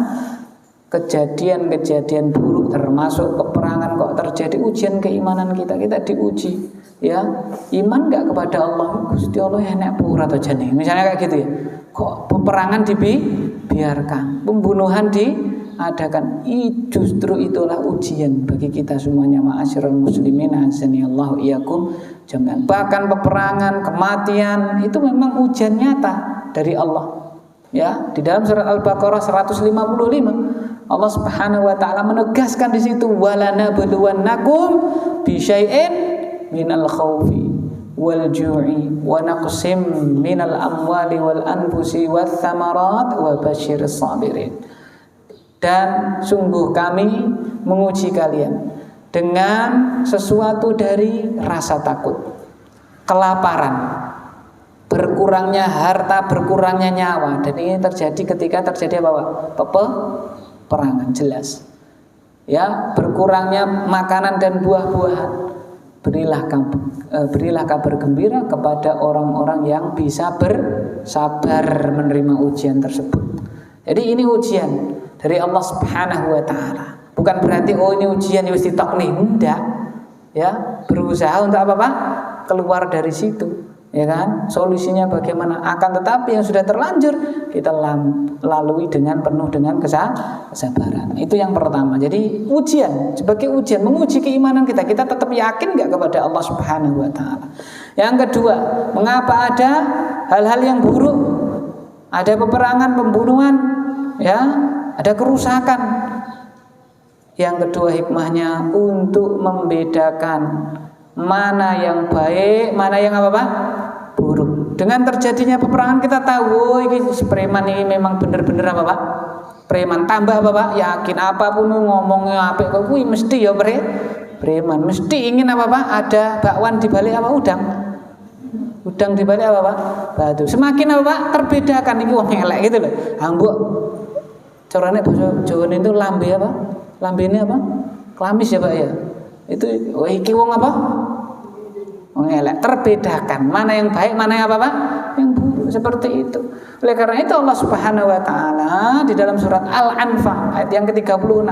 S1: kejadian-kejadian buruk termasuk peperangan kok terjadi, ujian keimanan kita diuji, ya. Iman enggak kepada Allah, Gusti Allah enak pura atau jane. Misalnya kayak gitu ya. Kok peperangan dibiarkan, pembunuhan diadakan. Justru itulah ujian bagi kita semuanya, ma'asyiral muslimin azanillahu iyyakum jami'an. Bahkan peperangan, kematian itu memang ujian nyata dari Allah. Ya, di dalam surat Al-Baqarah 155 Allah Subhanahu wa taala menegaskan di situ, walana buluwannakum bi syai'in minal khaufi wal ju'i wa naqsim minal amwali wal anfusi wath thamarat wa basyiris sabirin. Dan sungguh kami menguji kalian dengan sesuatu dari rasa takut, kelaparan, berkurangnya harta, berkurangnya nyawa. Dan ini terjadi ketika terjadi apa, Pak? Peperangan, jelas. Ya, berkurangnya makanan dan buah-buahan. Berilah kabar gembira kepada orang-orang yang bisa bersabar menerima ujian tersebut. Jadi ini ujian dari Allah Subhanahu wa taala. Bukan berarti ini ujian wis ditok nih, enggak. Ya, berusaha untuk apa, Pak? Keluar dari situ. Ya kan? Solusinya bagaimana? Akan tetapi yang sudah terlanjur kita lalui dengan penuh dengan kesabaran. Itu yang pertama. Jadi ujian, sebagai ujian menguji keimanan kita. Kita tetap yakin enggak kepada Allah Subhanahu wa taala. Yang kedua, mengapa ada hal-hal yang buruk? Ada peperangan, pembunuhan, ya, ada kerusakan. Yang kedua hikmahnya untuk membedakan mana yang baik, mana yang apa, Pak? Buruk. Dengan terjadinya peperangan kita tahu, ini preman ini memang benar-benar apa, Pak? Preman. Tambah apa, Pak? Yakin apapun ngomongnya apik kok kuwi mesti ya preman. Mesti ingin apa, Pak? Ada bakwan di balik apa, udang. Udang di balik apa, Pak? Batu. Semakin apa, Pak? Terbedakan iki wong elek gitu loh. Ambuk carane bahasa Jawa itu lambe apa? Lambene apa? Klamis ya, Pak ya. Itu iki wong apa? Wong elek. Terbedakan mana yang baik, mana yang apa, Pak? Yang buruk, seperti itu. Oleh karena itu Allah Subhanahu wa taala di dalam surat Al-Anfal ayat yang ke-36.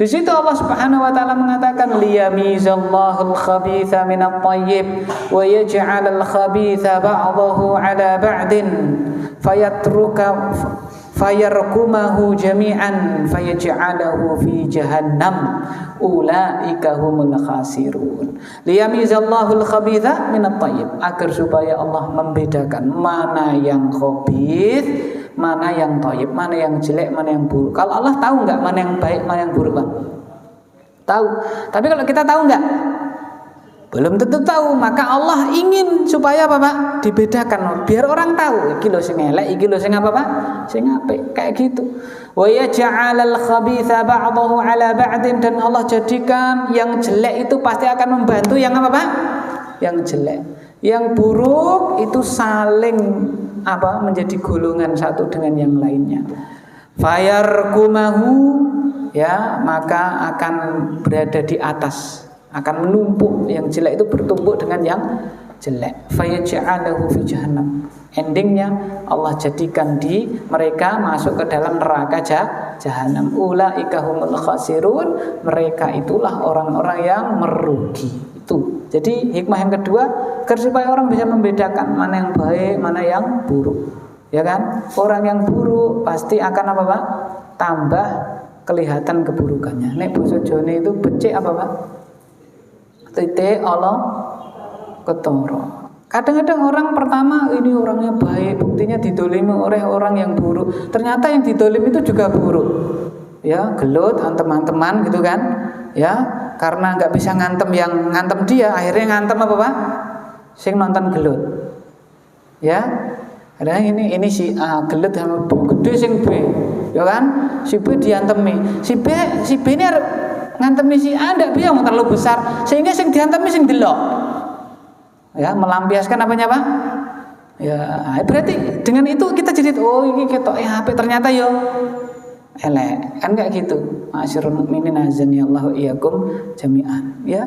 S1: Di situ Allah Subhanahu wa taala mengatakan liyamizallahu al-khabitha minat thayyib wa yaj'alal khabitha ba'dahu 'ala ba'din fayarkumahu jami'an fayaj'alahu fi jahannam ulaika humul khasirun. Liyamizallahu al-khabitha minat thayyib, agar supaya Allah membedakan mana yang khabith, mana yang thayyib, mana yang jelek, mana yang buruk. Kalau Allah tahu enggak mana yang baik, mana yang buruk, Bang? Tahu. Tapi kalau kita tahu enggak? Belum tentu tahu. Maka Allah ingin supaya apa, Pak? Dibedakan, biar orang tahu iki lho sing elek, iki lho sing apa, Pak? Sing apik, kayak gitu. Wa yaj'alal khabitha ba'dahu 'ala ba'din, dan Allah jadikan yang jelek itu pasti akan membantu yang apa, Pak? Yang jelek. Yang buruk itu saling apa? Menjadi golongan satu dengan yang lainnya. Fayarkumahu, ya, maka akan berada di atas, akan menumpuk, yang jelek itu bertumpuk dengan yang jelek. Fayaj'alahu fi jahannam. Endingnya Allah jadikan di mereka masuk ke dalam neraka jahanam. Ulaika humul khasirun, mereka itulah orang-orang yang merugi. Itu. Jadi hikmah yang kedua, agar supaya orang bisa membedakan mana yang baik, mana yang buruk. Ya kan? Orang yang buruk pasti akan apa, Pak? Tambah kelihatan keburukannya. Nek basa Jawane itu becik apa, Pak? Titik Allah ketara. Kadang-kadang orang pertama ini orangnya baik, buktinya didolimi oleh orang yang buruk. Ternyata yang didolimi itu juga buruk. Ya, gelut, antem-anteman gitu kan. Ya, karena nggak bisa ngantem yang ngantem dia, akhirnya ngantem apa, Pak? Sing nonton gelut. Ya. Ada ini si A gelut sama B, gede sing B. Ya kan? Si B diantemi. Si B ini ngantemi si A ndak bisa terlalu besar, sehingga sing diantemi sing delok. Ya, melampiaskan apanya, Pak? Ya, berarti dengan itu kita jadi oh ini ketok HP ternyata yo elek. Kan kayak gitu. Ma'asyiral mukminin azani Allah iyyakum jami'an. Ya,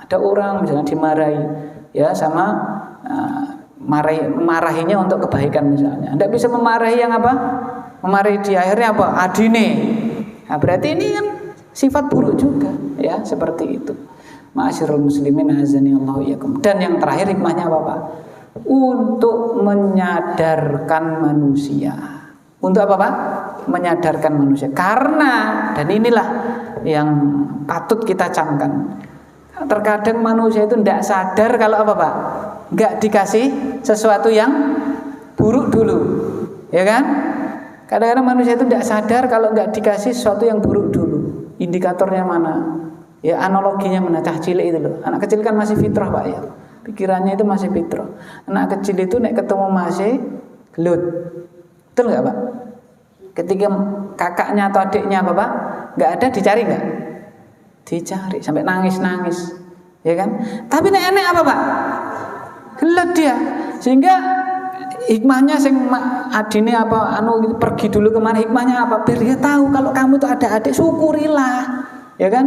S1: ada orang misalnya dimarahi ya sama marahinya untuk kebaikan misalnya. Ndak bisa memarahi yang apa? Memarahi dia, akhirnya apa? Adine. Nah, berarti ini kan sifat buruk juga, ya, seperti itu. Ma'asyiral muslimin azani Allah iyyakum. Dan yang terakhir hikmahnya apa, Pak? Untuk menyadarkan manusia. Untuk apa, Pak? Menyadarkan manusia. Karena, dan inilah yang patut kita camkan. Terkadang manusia itu tidak sadar kalau apa, Pak? Nggak dikasih sesuatu yang buruk dulu, ya kan? Kadang-kadang manusia itu tidak sadar kalau nggak dikasih sesuatu yang buruk dulu. Indikatornya mana? Ya, analoginya mana? Cah cilik itu loh. Anak kecil kan masih fitrah, Pak, ya. Pikirannya itu masih fitrah. Anak kecil itu nek ketemu masih gelut. Betul nggak, Pak? Ketika kakaknya atau adiknya apa, Pak? Nggak ada, dicari nggak? Dicari sampai nangis-nangis, ya kan? Tapi nek enek apa, Pak? Gelut dia. Sehingga hikmahnya sing adine apa pergi dulu kemana, hikmahnya apa? Biar dia tahu kalau kamu itu ada adik, syukurilah, ya kan?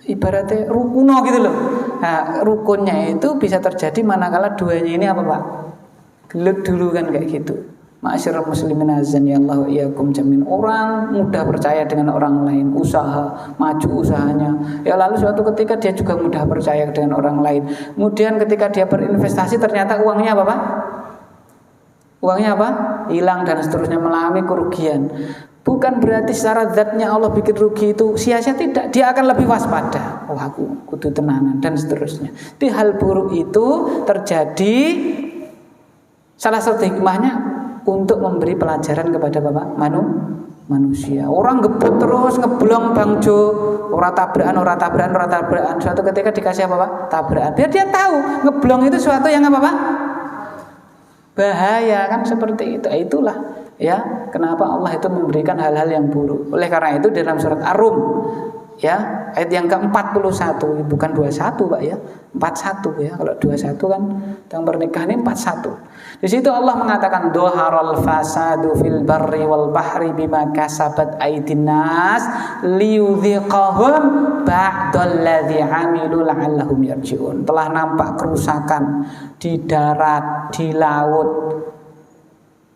S1: Ibaratnya rukuno gitu loh. Nah, rukunnya itu bisa terjadi manakala duanya ini apa, Pak? Gelut dulu kan kayak gitu. Ma'asyiral muslimin azan ya Allah iyyakum jamin. Orang mudah percaya dengan orang lain, usaha, maju usahanya. Ya lalu suatu ketika dia juga mudah percaya dengan orang lain. Kemudian ketika dia berinvestasi ternyata uangnya apa, Pak? Uangnya apa? Hilang dan seterusnya, mengalami kerugian. Bukan berarti secara zatnya Allah bikin rugi itu sia-sia, tidak. Dia akan lebih waspada. Oh, aku kudu tenanan dan seterusnya. Di hal buruk itu terjadi, salah satu hikmahnya untuk memberi pelajaran kepada Bapak manusia. Orang ngebut terus ngeblong Bang Jo, ora tabrakan. Suatu ketika dikasih apa, Pak? Tabrakan. Biar dia tahu ngeblong itu suatu yang apa, Pak? Bahaya, kan seperti itu. Itulah ya kenapa Allah itu memberikan hal-hal yang buruk. Oleh karena itu dalam surat Ar-Rum ya ayat yang ke-41, bukan 21, Pak, ya, 41 ya. Kalau 21 kan tentang pernikahan, ini 41. Di situ Allah mengatakan dhaharal fasadu fil barri wal bahri bima kasabat aydin nas liyudhiqahum ba'dalladzi 'amilu la'allahum yarji'un. Telah nampak kerusakan di darat, di laut,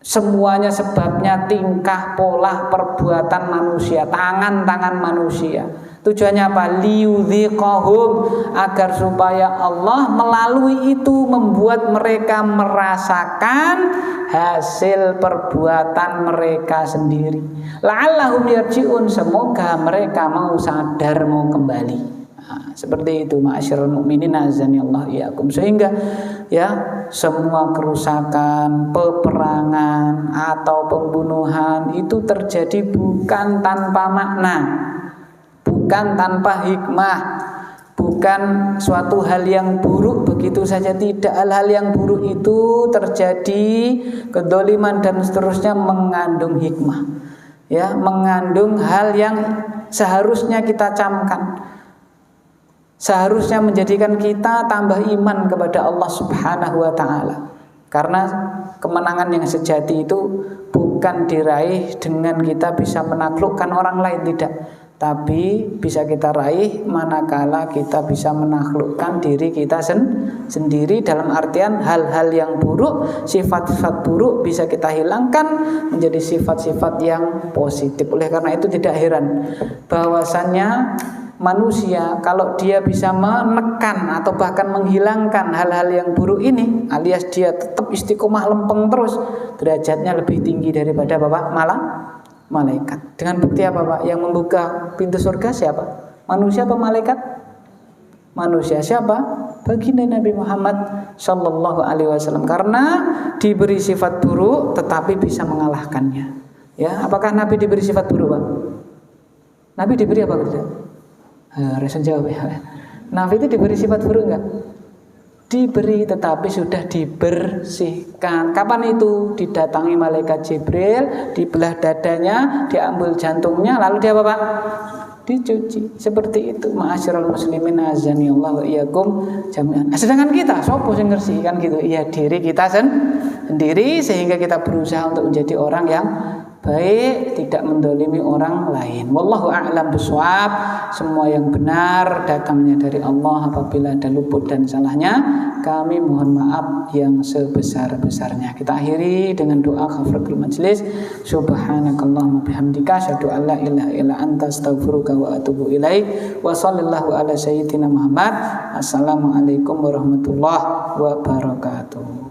S1: Semuanya sebabnya tingkah, pola, perbuatan manusia, tangan-tangan manusia. Tujuannya apa? Liyudhiqahum, agar supaya Allah melalui itu membuat mereka merasakan hasil perbuatan mereka sendiri. La'allahum yarji'un, semoga mereka mau sadar, mau kembali. Nah, seperti itu ma'asyiral mukminin azanillahu iyyakum. Sehingga ya semua kerusakan, peperangan atau pembunuhan itu terjadi bukan tanpa makna, bukan tanpa hikmah, bukan suatu hal yang buruk begitu saja, tidak. Hal-hal yang buruk itu terjadi, kedoliman dan seterusnya, mengandung hikmah, ya, mengandung hal yang seharusnya kita camkan, seharusnya menjadikan kita tambah iman kepada Allah Subhanahu wa ta'ala. Karena kemenangan yang sejati itu bukan diraih dengan kita bisa menaklukkan orang lain, tidak, tapi bisa kita raih manakala kita bisa menaklukkan diri kita sendiri. Dalam artian hal-hal yang buruk, sifat-sifat buruk bisa kita hilangkan menjadi sifat-sifat yang positif. Oleh karena itu tidak heran bahwasannya manusia kalau dia bisa menekan atau bahkan menghilangkan hal-hal yang buruk ini, alias dia tetap istiqomah lempeng terus, derajatnya lebih tinggi daripada malaikat. Dengan bukti apa, Pak? Yang membuka pintu surga siapa? Manusia apa malaikat? Manusia. Siapa? Baginda Nabi Muhammad sallallahu alaihi wasallam. Karena diberi sifat buruk tetapi bisa mengalahkannya. Ya, apakah Nabi diberi sifat buruk, Pak? Nabi diberi apa tidak? Resen jawab ya. Nabi itu diberi sifat buruk enggak? Diberi, tetapi sudah dibersihkan. Kapan itu? Didatangi malaikat Jibril, dibelah dadanya, diambil jantungnya, lalu dia apa, Pak? Dicuci. Seperti itu. Ma'asyiral muslimin azanillahu wa iyyakum jami'an. Sedangkan kita sopo sing ngersi kan gitu. Ya diri kita sendiri, sehingga kita berusaha untuk menjadi orang yang baik, tidak mendolimi orang lain. Wallahu a'lam bishawab. Semua yang benar datangnya dari Allah. Apabila ada luput dan salahnya, kami mohon maaf yang sebesar-besarnya. Kita akhiri dengan doa kafaratul majlis. Subhanakallahumma bihamdika asyhadu an la ilaha illa anta astaghfiruka wa atubu ilaik. Wa sallallahu ala sayyidina Muhammad. Assalamualaikum warahmatullahi wabarakatuh.